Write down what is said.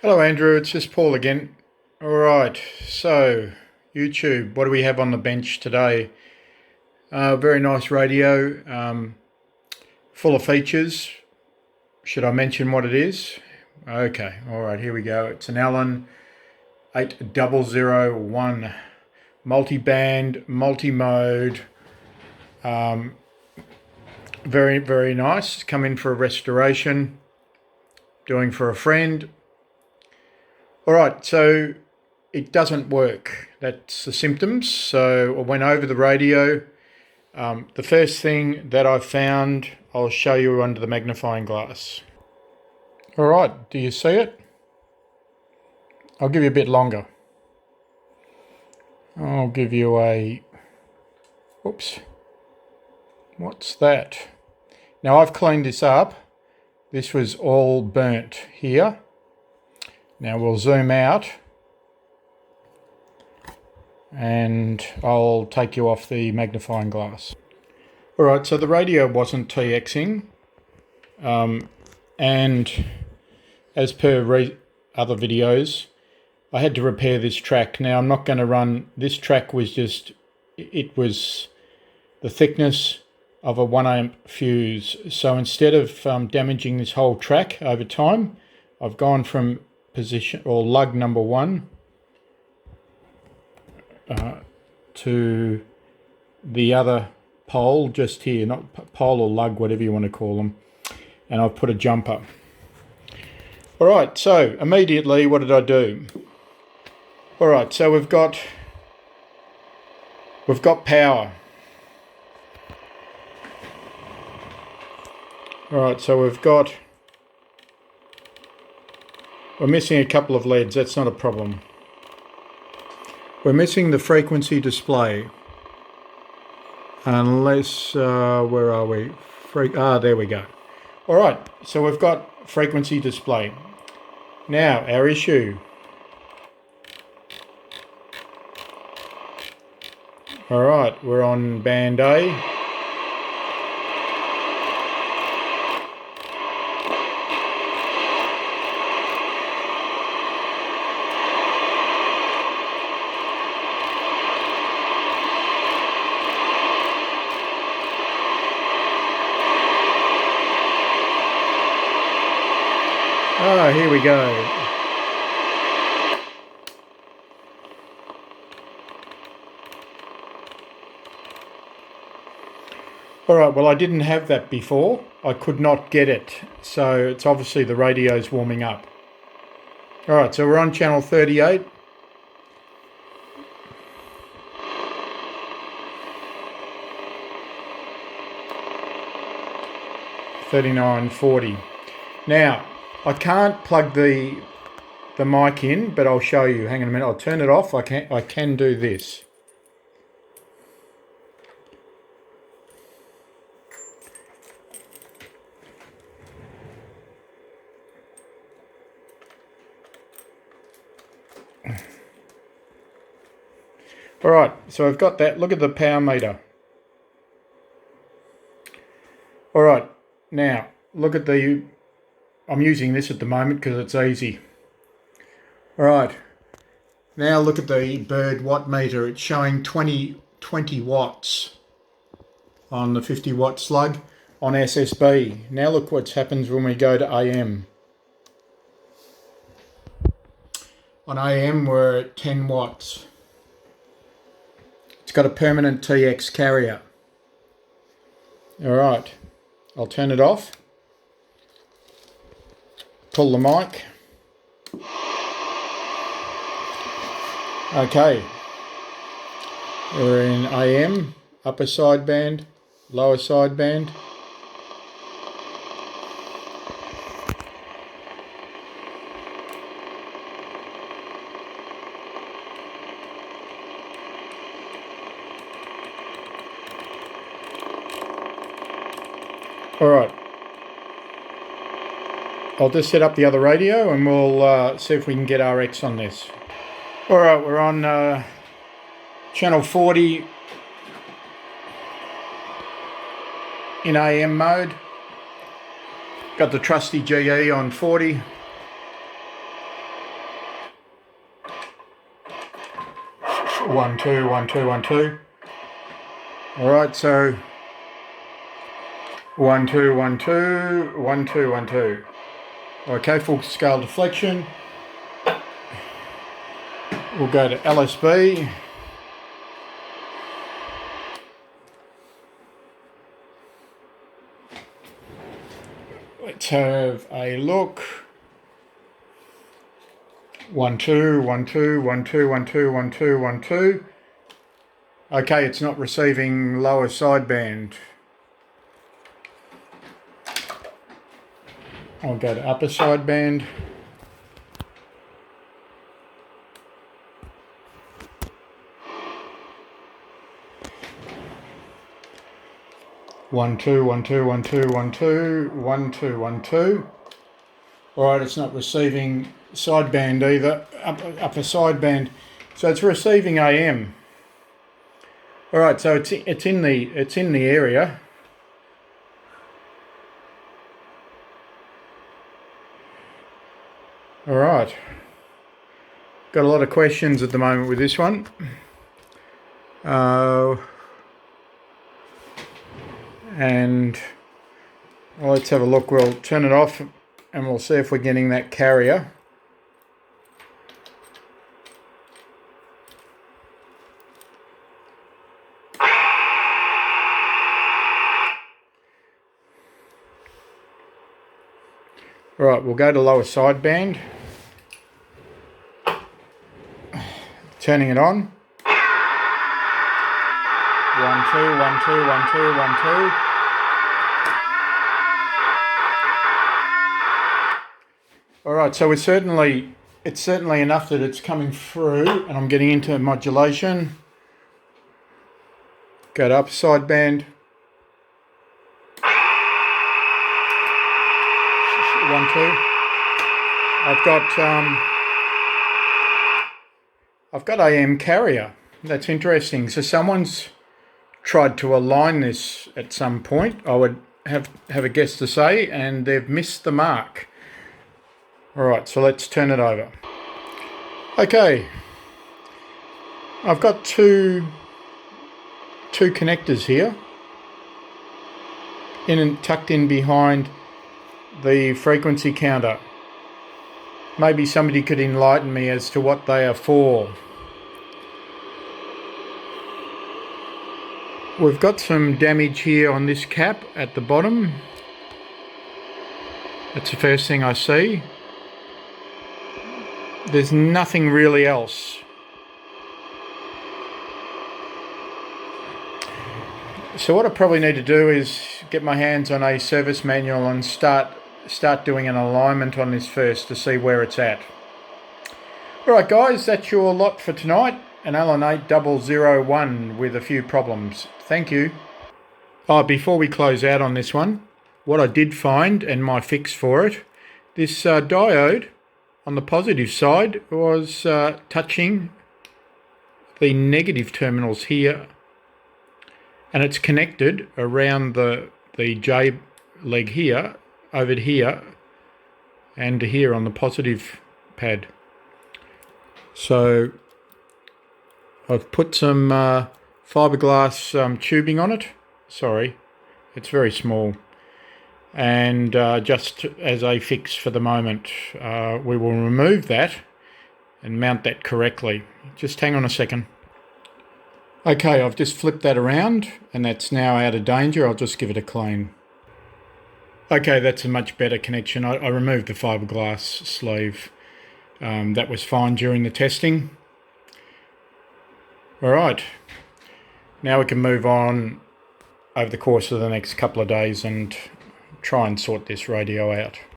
Hello Andrew, it's just Paul again. Alright, so YouTube, what do we have on the bench today? Very nice radio, full of features. Should I mention what it is? Okay, alright, here we go. It's an Allen 8001 multi-band, multi-mode. Very, very nice. Come in for a restoration, doing for a friend. Alright, so it doesn't work. That's the symptoms. So I went over the radio. The first thing that I found, I'll show you under the magnifying glass. Alright, do you see it? I'll give you a bit longer. I'll give you a... Oops. What's that? Now I've cleaned this up. This was all burnt here. Now we'll zoom out and I'll take you off the magnifying glass. Alright, so the radio wasn't TXing, and as per other videos, I had to repair this track. Now I'm not going to run, this track was just, it was the thickness of a 1 amp fuse. So instead of damaging this whole track over time, I've gone from position or lug number 1 to the other pole just here, not pole or lug, whatever you want to call them, and I've put a jumper. Alright, so immediately what did I do? Alright, so we've got power. Alright, so we're missing a couple of LEDs, that's not a problem. We're missing the frequency display. Unless, where are we? There we go. Alright, so we've got frequency display. Now, our issue. Alright, we're on band A. Ah, here we go. Alright, well I didn't have that before. I could not get it. So it's obviously the radio's warming up. Alright, so we're on channel 38. $39.40. Now, I can't plug the mic in, but I'll show you. Hang on a minute, I'll turn it off. I can do this. Alright, so I've got that. Look at the power meter. Alright, now look at the... I'm using this at the moment because it's easy. Alright, now look at the bird watt meter. It's showing 20 watts on the 50 watt slug on SSB. Now look what happens when we go to AM. On AM we're at 10 watts. It's got a permanent TX carrier. Alright, I'll turn it off. Pull the mic. Okay, we're in AM, upper sideband, lower sideband. Alright, I'll just set up the other radio and we'll see if we can get RX on this. Alright, we're on channel 40 in AM mode. Got the trusty GE on 40. 1, 2, 1, 2, 1, 2. All right, so 1, 2, 1, 2, 1, 2, 1, 2. Okay, full scale deflection. We'll go to LSB. Let's have a look. 1, 2, 1, 2, 1, 2, 1, 2, 1, 2, 1, 2. Okay, it's not receiving lower sideband. I'll go to upper sideband. One, two, 1, 2, 1, 2, 1, 2, 1, 2, 1, 2. All right, it's not receiving sideband either, upper sideband. So it's receiving AM. All right, so it's in the area. All right. Got a lot of questions at the moment with this one. And well, let's have a look. We'll turn it off and we'll see if we're getting that carrier. All right, we'll go to lower sideband. Turning it on. 1, 2, 1, 2, 1, 2, 1, 2. All right, so it's certainly enough that it's coming through, and I'm getting into modulation. Go to upper sideband. 1, 2. I've got AM carrier. That's interesting. So someone's tried to align this at some point, I would have a guess to say, and they've missed the mark. All right, so let's turn it over. Okay, I've got two connectors here, tucked in behind the frequency counter. Maybe somebody could enlighten me as to what they are for. We've got some damage here on this cap at the bottom. That's the first thing I see. There's nothing really else. So what I probably need to do is get my hands on a service manual and start doing an alignment on this first to see where it's at. Alright guys, that's your lot for tonight. An Allen 8001 with a few problems. Thank you. Before we close out on this one, what I did find and my fix for it, this diode on the positive side was touching the negative terminals here, and it's connected around the J leg here, over here, and here on the positive pad. So I've put some fiberglass tubing on it. Sorry, it's very small. And just as a fix for the moment, we will remove that and mount that correctly. Just hang on a second. Okay, I've just flipped that around and that's now out of danger. I'll just give it a clean. Okay, that's a much better connection. I removed the fiberglass sleeve. That was fine during the testing. All right, now we can move on over the course of the next couple of days and try and sort this radio out.